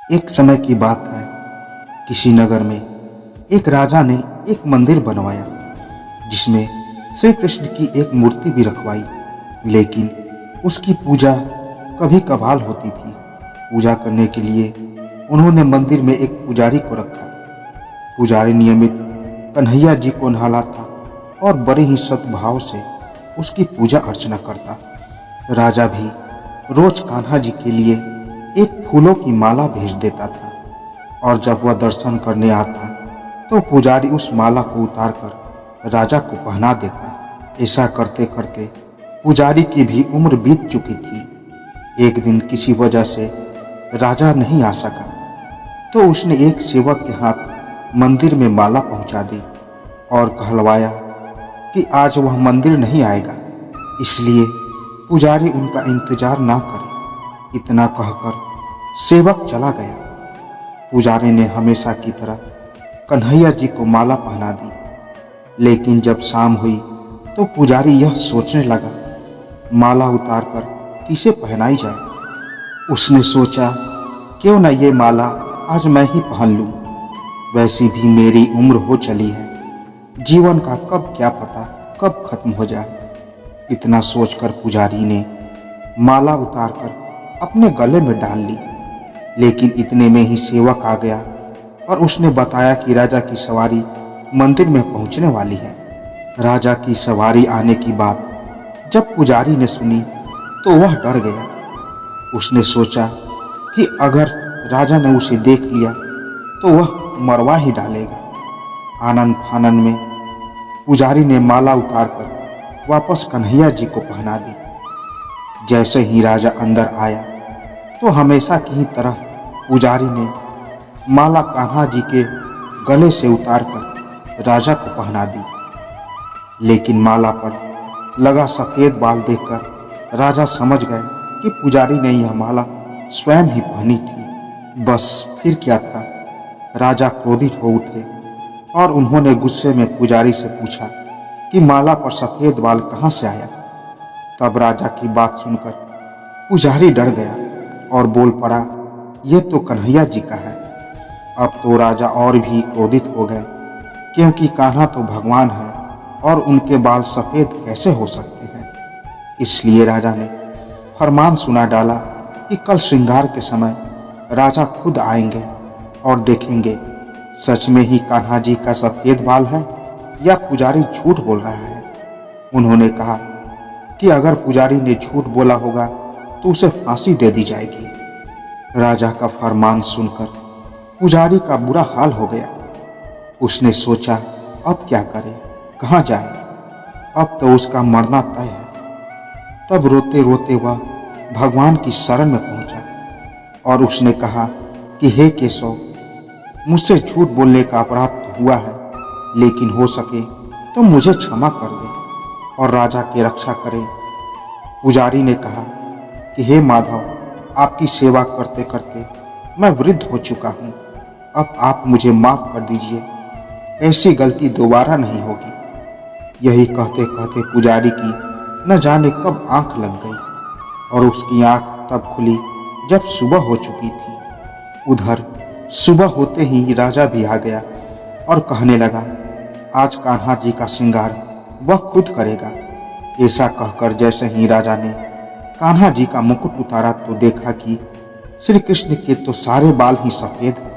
एक समय की बात है। किसी नगर में एक राजा ने एक मंदिर बनवाया जिसमें श्री कृष्ण की एक मूर्ति भी रखवाई, लेकिन उसकी पूजा कभी कभाल होती थी। पूजा करने के लिए उन्होंने मंदिर में एक पुजारी को रखा। पुजारी नियमित कन्हैया जी को नहलाता और बड़े ही सद्भाव से उसकी पूजा अर्चना करता। राजा भी रोज कान्हा जी के लिए एक फूलों की माला भेज देता था और जब वह दर्शन करने आता तो पुजारी उस माला को उतारकर राजा को पहना देता। ऐसा करते करते पुजारी की भी उम्र बीत चुकी थी। एक दिन किसी वजह से राजा नहीं आ सका तो उसने एक सेवक के हाथ मंदिर में माला पहुंचा दी और कहलवाया कि आज वह मंदिर नहीं आएगा, इसलिए पुजारी उनका इंतजार ना करे। इतना कहकर सेवक चला गया। पुजारी ने हमेशा की तरह कन्हैया जी को माला पहना दी, लेकिन जब शाम हुई तो पुजारी यह सोचने लगा माला उतारकर किसे पहनाई जाए। उसने सोचा क्यों न ये माला आज मैं ही पहन लूं। वैसी भी मेरी उम्र हो चली है, जीवन का कब क्या पता कब खत्म हो जाए। इतना सोचकर पुजारी ने माला उतारकर अपने गले में डाल ली, लेकिन इतने में ही सेवक आ गया और उसने बताया कि राजा की सवारी मंदिर में पहुंचने वाली है। राजा की सवारी आने की बात जब पुजारी ने सुनी तो वह डर गया। उसने सोचा कि अगर राजा ने उसे देख लिया तो वह मरवा ही डालेगा। आनन फानन में पुजारी ने माला उतारकर वापस कन्हैया जी को पहना दी। जैसे ही राजा अंदर आया तो हमेशा की ही तरह पुजारी ने माला कान्हा जी के गले से उतारकर राजा को पहना दी, लेकिन माला पर लगा सफेद बाल देखकर राजा समझ गए कि पुजारी ने यह माला स्वयं ही पहनी थी। बस फिर क्या था, राजा क्रोधित हो उठे और उन्होंने गुस्से में पुजारी से पूछा कि माला पर सफेद बाल कहाँ से आया। तब राजा की बात सुनकर पुजारी डर गया और बोल पड़ा, यह तो कन्हैया जी का है। अब तो राजा और भी क्रोधित हो गए, क्योंकि कान्हा तो भगवान है और उनके बाल सफेद कैसे हो सकते हैं। इसलिए राजा ने फरमान सुना डाला कि कल श्रृंगार के समय राजा खुद आएंगे और देखेंगे सच में ही कान्हा जी का सफेद बाल है या पुजारी झूठ बोल रहा है। उन्होंने कहा कि अगर पुजारी ने झूठ बोला होगा तो उसे फांसी दे दी जाएगी। राजा का फरमान सुनकर पुजारी का बुरा हाल हो गया। उसने सोचा अब क्या करे, कहाँ जाए, अब तो उसका मरना तय है। तब रोते रोते वह भगवान की शरण में पहुंचा और उसने कहा कि हे केशव, मुझसे झूठ बोलने का अपराध तो हुआ है, लेकिन हो सके तो मुझे क्षमा कर दे और राजा की रक्षा करे। पुजारी ने कहा कि हे माधव, आपकी सेवा करते करते मैं वृद्ध हो चुका हूँ, अब आप मुझे माफ कर दीजिए, ऐसी गलती दोबारा नहीं होगी। यही कहते कहते पुजारी की न जाने कब आंख लग गई और उसकी आंख तब खुली जब सुबह हो चुकी थी। उधर सुबह होते ही राजा भी आ गया और कहने लगा, आज कान्हा जी का श्रृंगार वह खुद करेगा। ऐसा कहकर जैसे ही राजा ने कान्हा जी का मुकुट उतारा तो देखा कि श्री कृष्ण के तो सारे बाल ही सफेद हैं,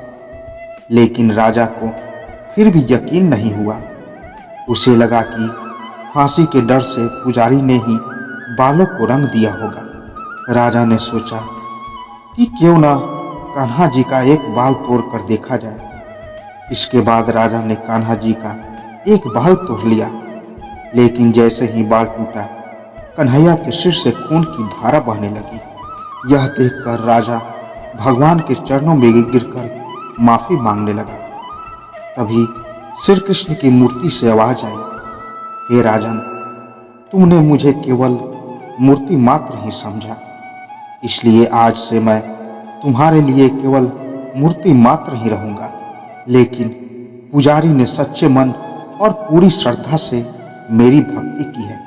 लेकिन राजा को फिर भी यकीन नहीं हुआ। उसे लगा कि फांसी के डर से पुजारी ने ही बालों को रंग दिया होगा। राजा ने सोचा कि क्यों ना कान्हा जी का एक बाल तोड़कर देखा जाए। इसके बाद राजा ने कान्हा जी का एक बाल तोड़ लिया, लेकिन जैसे ही बाल टूटा कन्हैया के सिर से खून की धारा बहने लगी। यह देखकर राजा भगवान के चरणों में गिरकर माफी मांगने लगा। तभी श्री कृष्ण की मूर्ति से आवाज आई, हे राजन, तुमने मुझे केवल मूर्ति मात्र ही समझा, इसलिए आज से मैं तुम्हारे लिए केवल मूर्ति मात्र ही रहूंगा। लेकिन पुजारी ने सच्चे मन और पूरी श्रद्धा से मेरी भक्ति की है,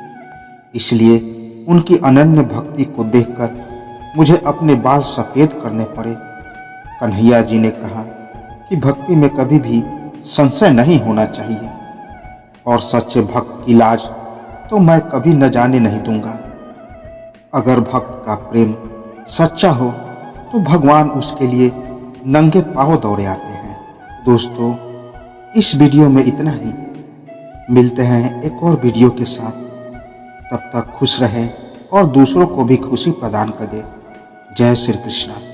इसलिए उनकी अनन्य भक्ति को देखकर मुझे अपने बाल सफेद करने पड़े। कन्हैया जी ने कहा कि भक्ति में कभी भी संशय नहीं होना चाहिए और सच्चे भक्त की लाज तो मैं कभी न जाने नहीं दूंगा। अगर भक्त का प्रेम सच्चा हो तो भगवान उसके लिए नंगे पांव दौड़े आते हैं। दोस्तों, इस वीडियो में इतना ही। मिलते हैं एक और वीडियो के साथ। तब तक खुश रहें और दूसरों को भी खुशी प्रदान करें। जय श्री कृष्ण।